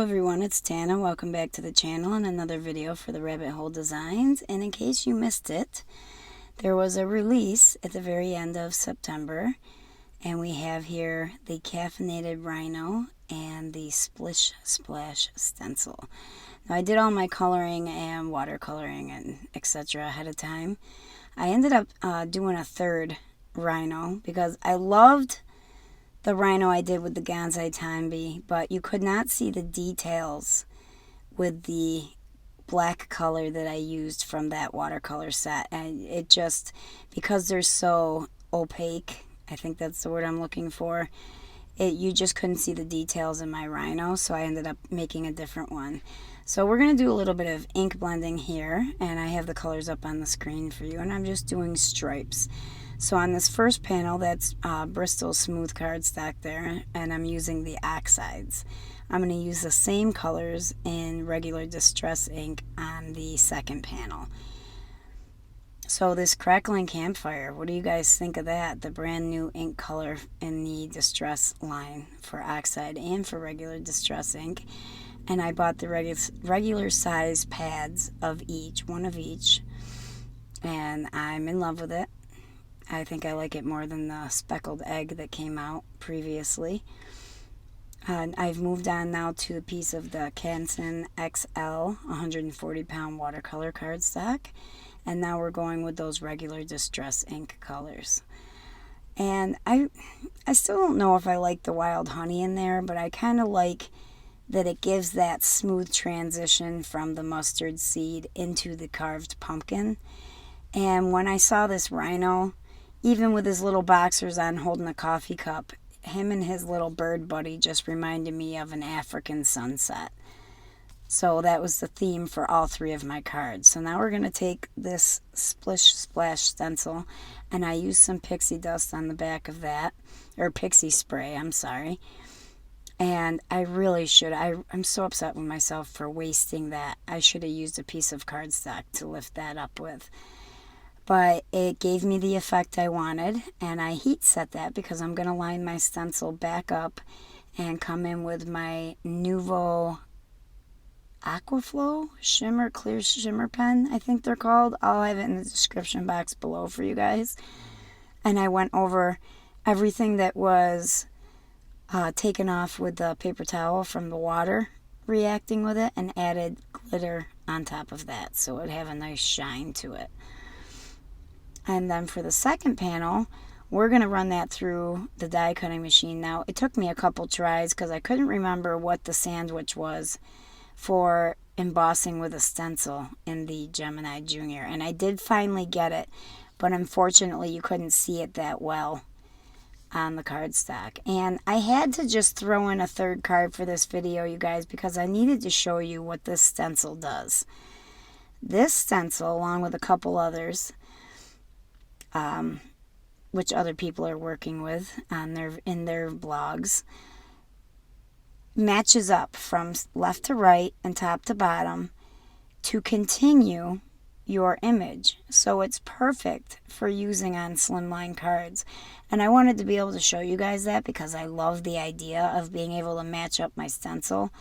everyone, it's Tana. Welcome back to the channel and another video for the Rabbit Hole Designs. And in case you missed it, there was a release at the very end of September, and we have here the Caffeinated Rhino and the Splish Splash stencil. Now, I did all my coloring and watercoloring and etc. ahead of time. I ended up doing a third rhino because I loved the rhino I did with the Gansai Tanbi, but you could not see the details with the black color that I used from that watercolor set. And it just, because they're so opaque, I think that's the word I'm looking for, you just couldn't see the details in my rhino, so I ended up making a different one. So we're going to do a little bit of ink blending here, and I have the colors up on the screen for you, and I'm just doing stripes. So on this first panel, that's Bristol smooth cardstock there, and I'm using the oxides. I'm going to use the same colors in regular distress ink on the second panel. So this Crackling Campfire, what do you guys think of that? The brand new ink color in the distress line for oxide and for regular distress ink. And I bought the regular size pads of each, one of each, and I'm in love with it. I think I like it more than the speckled egg that came out previously. I've moved on now to a piece of the Canson XL 140-pound watercolor cardstock. And now we're going with those regular distress ink colors. And I still don't know if I like the wild honey in there, but I kind of like that it gives that smooth transition from the mustard seed into the carved pumpkin. And when I saw this rhino, even with his little boxers on holding a coffee cup, him and his little bird buddy just reminded me of an African sunset. So that was the theme for all three of my cards. So now we're going to take this Splish Splash stencil, and I used some pixie dust on the back of that, or pixie spray, I'm sorry. And I really should, I'm so upset with myself for wasting that. I should have used a piece of cardstock to lift that up with. But it gave me the effect I wanted, and I heat set that because I'm going to line my stencil back up and come in with my Nuvo Aquaflow shimmer, clear shimmer pen, I think they're called. I'll have it in the description box below for you guys. And I went over everything that was taken off with the paper towel from the water reacting with it, and added glitter on top of that so it would have a nice shine to it. And then for the second panel, we're going to run that through the die cutting machine. Now, it took me a couple tries because I couldn't remember what the sandwich was for embossing with a stencil in the Gemini Junior. And I did finally get it, but unfortunately you couldn't see it that well on the cardstock. And I had to just throw in a third card for this video, you guys, because I needed to show you what this stencil does. This stencil, along with a couple others, which other people are working with on in their blogs, matches up from left to right and top to bottom to continue your image. So it's perfect for using on slimline cards. And I wanted to be able to show you guys that because I love the idea of being able to match up my stencil.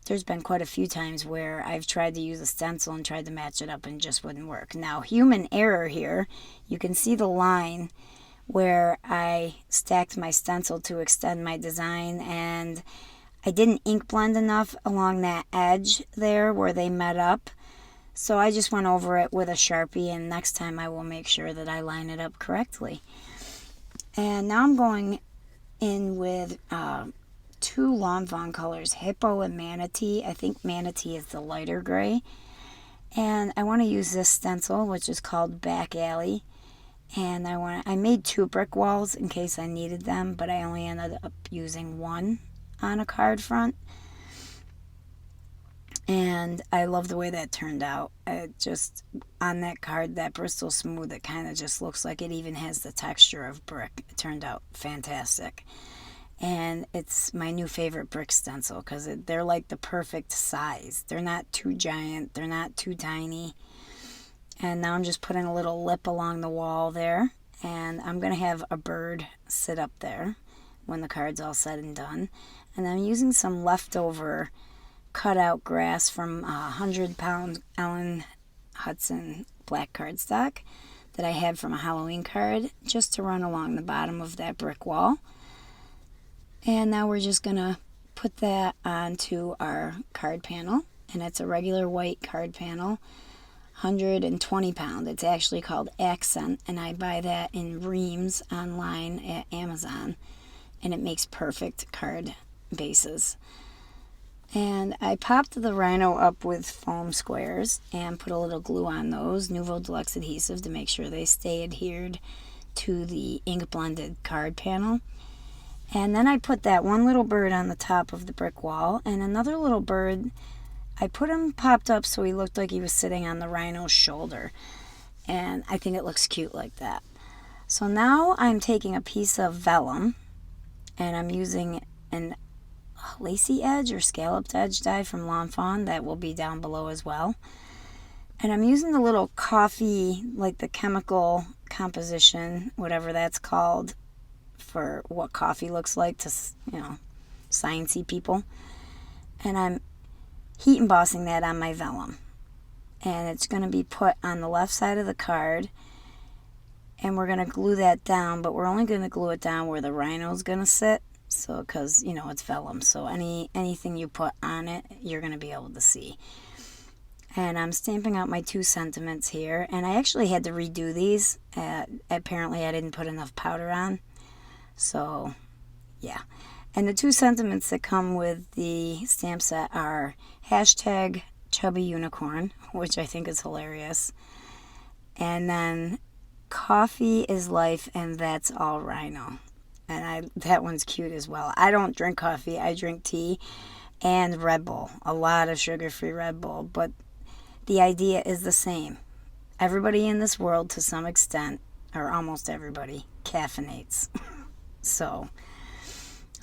There's been quite a few times where I've tried to use a stencil and tried to match it up and it just wouldn't work. Now, human error here, you can see the line where I stacked my stencil to extend my design, and I didn't ink blend enough along that edge there where they met up. So I just went over it with a Sharpie, and next time I will make sure that I line it up correctly. And now I'm going in with two Lawn Fawn colors, Hippo and Manatee. I think Manatee is the lighter gray. And I want to use this stencil, which is called Back Alley. And I made two brick walls in case I needed them, but I only ended up using one on a card front. And I love the way that turned out. It just, on that card, that Bristol Smooth, it kind of just looks like it even has the texture of brick. It turned out fantastic. And it's my new favorite brick stencil because they're like the perfect size. They're not too giant. They're not too tiny. And now I'm just putting a little lip along the wall there. And I'm going to have a bird sit up there when the card's all said and done. And I'm using some leftover cutout grass from 100-pound Ellen Hudson black cardstock that I had from a Halloween card, just to run along the bottom of that brick wall. And now we're just gonna put that onto our card panel, and it's a regular white card panel, 120 pound. It's actually called Accent, and I buy that in reams online at Amazon, and it makes perfect card bases. And I popped the rhino up with foam squares and put a little glue on those, Nouveau Deluxe adhesive, to make sure they stay adhered to the ink blended card panel. And then I put that one little bird on the top of the brick wall, and another little bird, I put him popped up so he looked like he was sitting on the rhino's shoulder. And I think it looks cute like that. So now I'm taking a piece of vellum, and I'm using an lacy edge or scalloped edge die from Lawn Fawn that will be down below as well. And I'm using the little coffee, like the chemical composition, whatever that's called, for what coffee looks like to, sciencey people. And I'm heat embossing that on my vellum. And it's going to be put on the left side of the card. And we're going to glue that down, but we're only going to glue it down where the rhino's going to sit. So, because, it's vellum. So anything you put on it, you're going to be able to see. And I'm stamping out my 2 sentiments here. And I actually had to redo these. Apparently I didn't put enough powder on. So, yeah. And the 2 sentiments that come with the stamp set are hashtag chubby unicorn, which I think is hilarious. And then coffee is life and that's all rhino. And that one's cute as well. I don't drink coffee. I drink tea and Red Bull. A lot of sugar-free Red Bull. But the idea is the same. Everybody in this world, to some extent, or almost everybody, caffeinates. So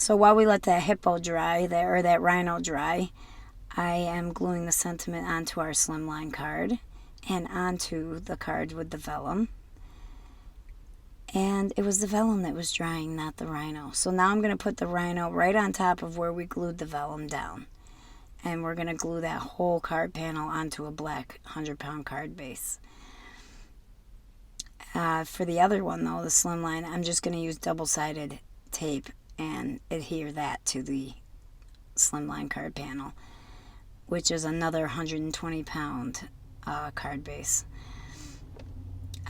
while we let that hippo dry there, or that rhino dry, I am gluing the sentiment onto our slimline card and onto the card with the vellum. And it was the vellum that was drying, not the rhino. So now I'm going to put the rhino right on top of where we glued the vellum down. And we're going to glue that whole card panel onto a black 100-pound card base. For the other one, though, the slimline, I'm just going to use double-sided tape and adhere that to the slimline card panel, which is another 120-pound card base.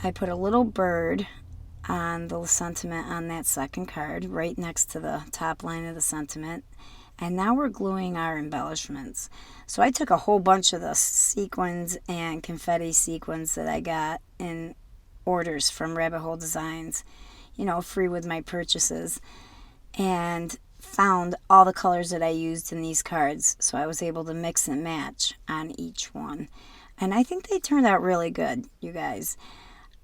I put a little bird on the sentiment on that second card, right next to the top line of the sentiment. And now we're gluing our embellishments. So I took a whole bunch of the sequins and confetti sequins that I got in orders from Rabbit Hole Designs, free with my purchases, and found all the colors that I used in these cards. So I was able to mix and match on each one. And I think they turned out really good, you guys.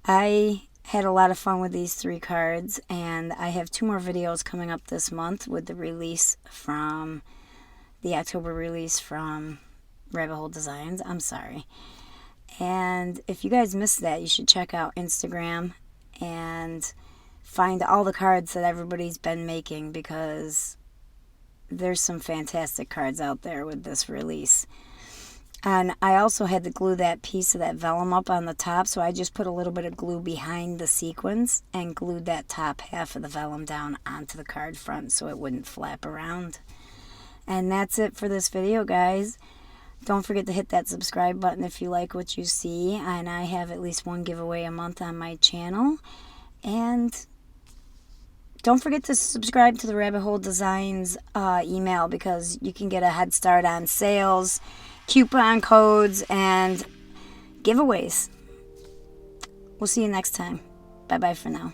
I had a lot of fun with these 3 cards, and I have 2 more videos coming up this month with the release from the October release from Rabbit Hole Designs. I'm sorry. And if you guys missed that, you should check out Instagram and find all the cards that everybody's been making, because there's some fantastic cards out there with this release. And I also had to glue that piece of that vellum up on the top, so I just put a little bit of glue behind the sequins and glued that top half of the vellum down onto the card front so it wouldn't flap around. And that's it for this video, guys. Don't forget to hit that subscribe button if you like what you see, and I have at least 1 giveaway a month on my channel. And don't forget to subscribe to the Rabbit Hole Designs email, because you can get a head start on sales, coupon codes, and giveaways. We'll see you next time. Bye-bye for now.